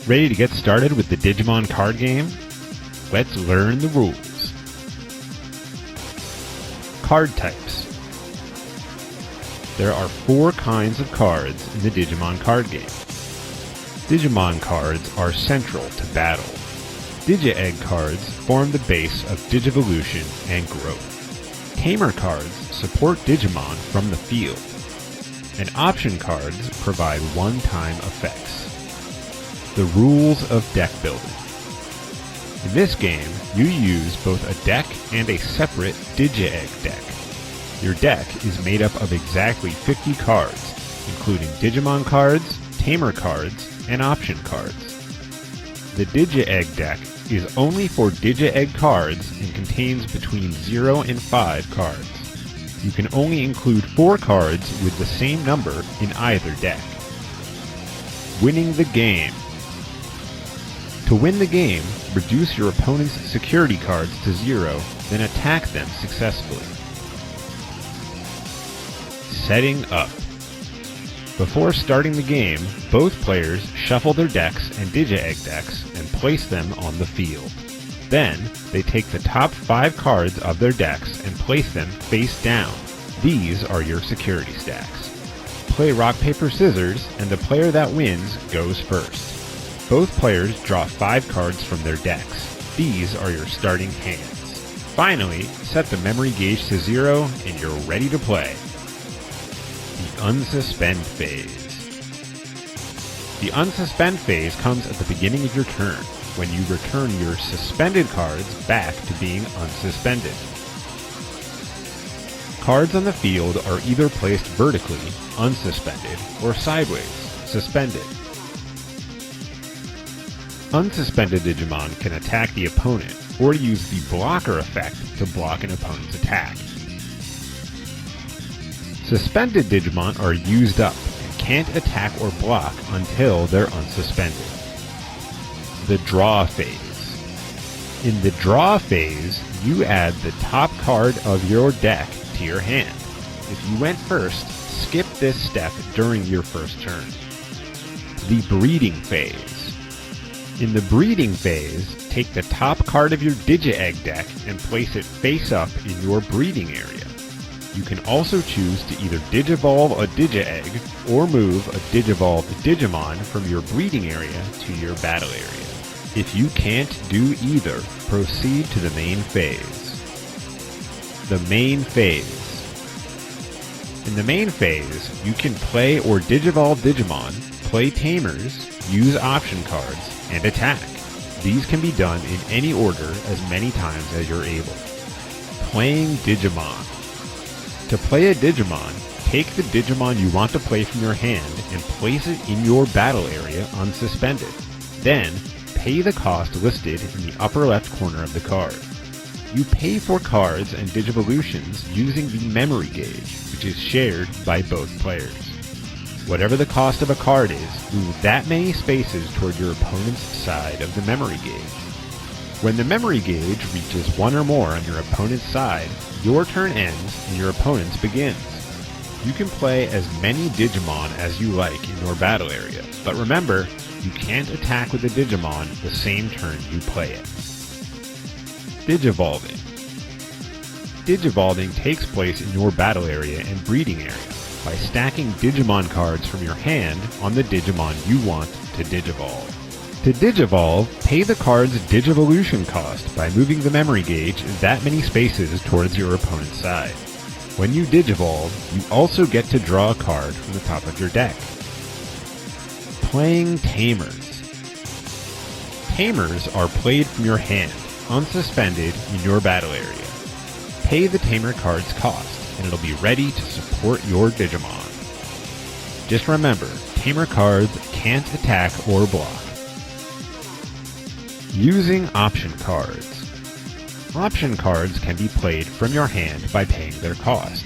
Ready to get started with the Digimon card game? Let's learn the rules. Card types. There are 4 kinds of cards in the Digimon card game. Digimon cards are central to battle. Digi-Egg cards form the base of Digivolution and growth. Tamer cards support Digimon from the field. And option cards provide one-time effects. The rules of deck building. In this game, you use both a deck and a separate Digi-Egg deck. Your deck is made up of exactly 50 cards, including Digimon cards, Tamer cards, and option cards. The Digi-Egg deck is only for Digi-Egg cards and contains between 0 and 5 cards. You can only include 4 cards with the same number in either deck. Winning the game. To win the game, reduce your opponent's security cards to 0, then attack them successfully. Setting up. Before starting the game, both players shuffle their decks and Digi-Egg decks and place them on the field. Then, they take the top 5 cards of their decks and place them face down. These are your security stacks. Play rock, paper, scissors, and the player that wins goes first. Both players draw 5 cards from their decks. These are your starting hands. Finally, set the memory gauge to 0 and you're ready to play. The Unsuspend phase. The Unsuspend phase comes at the beginning of your turn, when you return your suspended cards back to being unsuspended. Cards on the field are either placed vertically, unsuspended, or sideways, suspended. Unsuspended Digimon can attack the opponent, or use the blocker effect to block an opponent's attack. Suspended Digimon are used up and can't attack or block until they're unsuspended. The Draw phase. In the Draw phase, you add the top card of your deck to your hand. If you went first, skip this step during your first turn. The Breeding phase. In the Breeding phase, take the top card of your Digi-Egg deck and place it face up in your breeding area. You can also choose to either Digivolve a Digi-Egg or move a Digivolved Digimon from your breeding area to your battle area. If you can't do either, proceed to the main phase. The main phase. In the main phase, you can play or Digivolve Digimon, play Tamers, use option cards, and attack. These can be done in any order as many times as you're able. Playing Digimon. To play a Digimon, take the Digimon you want to play from your hand and place it in your battle area unsuspended. Then, pay the cost listed in the upper left corner of the card. You pay for cards and Digivolutions using the memory gauge, which is shared by both players. Whatever the cost of a card is, move that many spaces toward your opponent's side of the memory gauge. When the memory gauge reaches 1 or more on your opponent's side, your turn ends and your opponent's begins. You can play as many Digimon as you like in your battle area, but remember, you can't attack with a Digimon the same turn you play it. Digivolving. Digivolving takes place in your battle area and breeding area by stacking Digimon cards from your hand on the Digimon you want to Digivolve. To Digivolve, pay the card's Digivolution cost by moving the memory gauge that many spaces towards your opponent's side. When you Digivolve, you also get to draw a card from the top of your deck. Playing Tamers. Tamers are played from your hand, unsuspended in your battle area. Pay the Tamer card's cost, and it'll be ready to support your Digimon. Just remember, Tamer cards can't attack or block. Using option cards. Option cards can be played from your hand by paying their cost.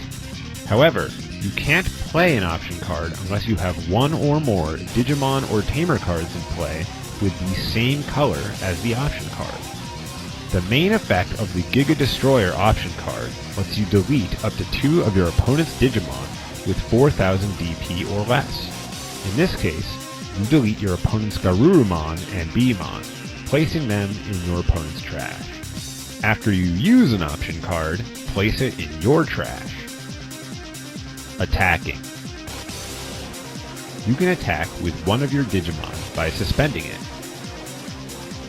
However, you can't play an option card unless you have 1 or more Digimon or Tamer cards in play with the same color as the option card. The main effect of the Giga Destroyer option card lets you delete up to 2 of your opponent's Digimon with 4000 DP or less. In this case, you delete your opponent's Garurumon and Beemon, placing them in your opponent's trash. After you use an option card, place it in your trash. Attacking. You can attack with one of your Digimon by suspending it.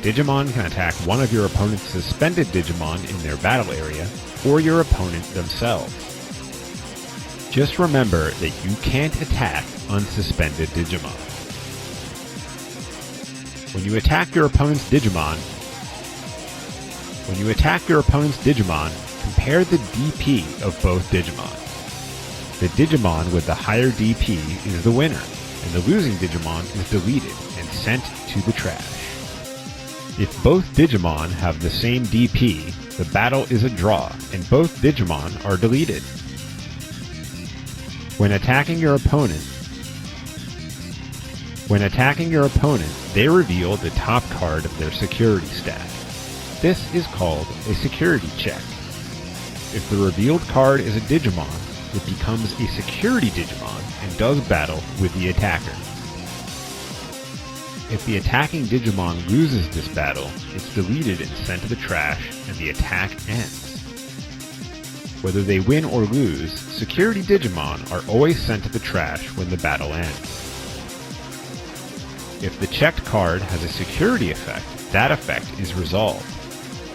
Digimon can attack one of your opponent's suspended Digimon in their battle area, or your opponent themselves. Just remember that you can't attack unsuspended Digimon. When you attack your opponent's Digimon, compare the DP of both Digimon. The Digimon with the higher DP is the winner, and the losing Digimon is deleted and sent to the trash. If both Digimon have the same DP, the battle is a draw, and both Digimon are deleted. When attacking your opponent, they reveal the top card of their security stack. This is called a security check. If the revealed card is a Digimon, it becomes a security Digimon and does battle with the attacker. If the attacking Digimon loses this battle, it's deleted and sent to the trash, and the attack ends. Whether they win or lose, security Digimon are always sent to the trash when the battle ends. If the checked card has a security effect, that effect is resolved.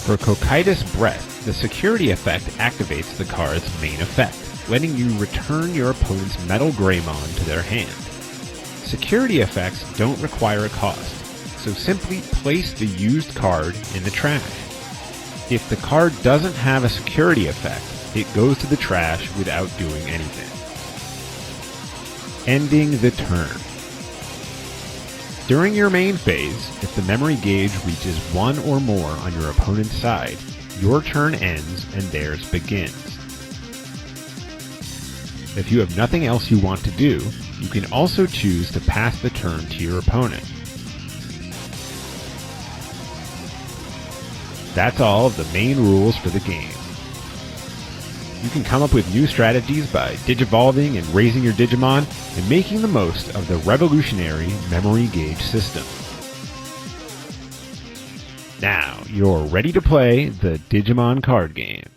For Cocytus Breath, the security effect activates the card's main effect, letting you return your opponent's Metal Greymon to their hand. Security effects don't require a cost, so simply place the used card in the trash. If the card doesn't have a security effect, it goes to the trash without doing anything. Ending the turn. During your main phase, if the memory gauge reaches one or more on your opponent's side, your turn ends and theirs begins. If you have nothing else you want to do, you can also choose to pass the turn to your opponent. That's all of the main rules for the game. You can come up with new strategies by digivolving and raising your Digimon and making the most of the revolutionary memory gauge system. Now, you're ready to play the Digimon card game.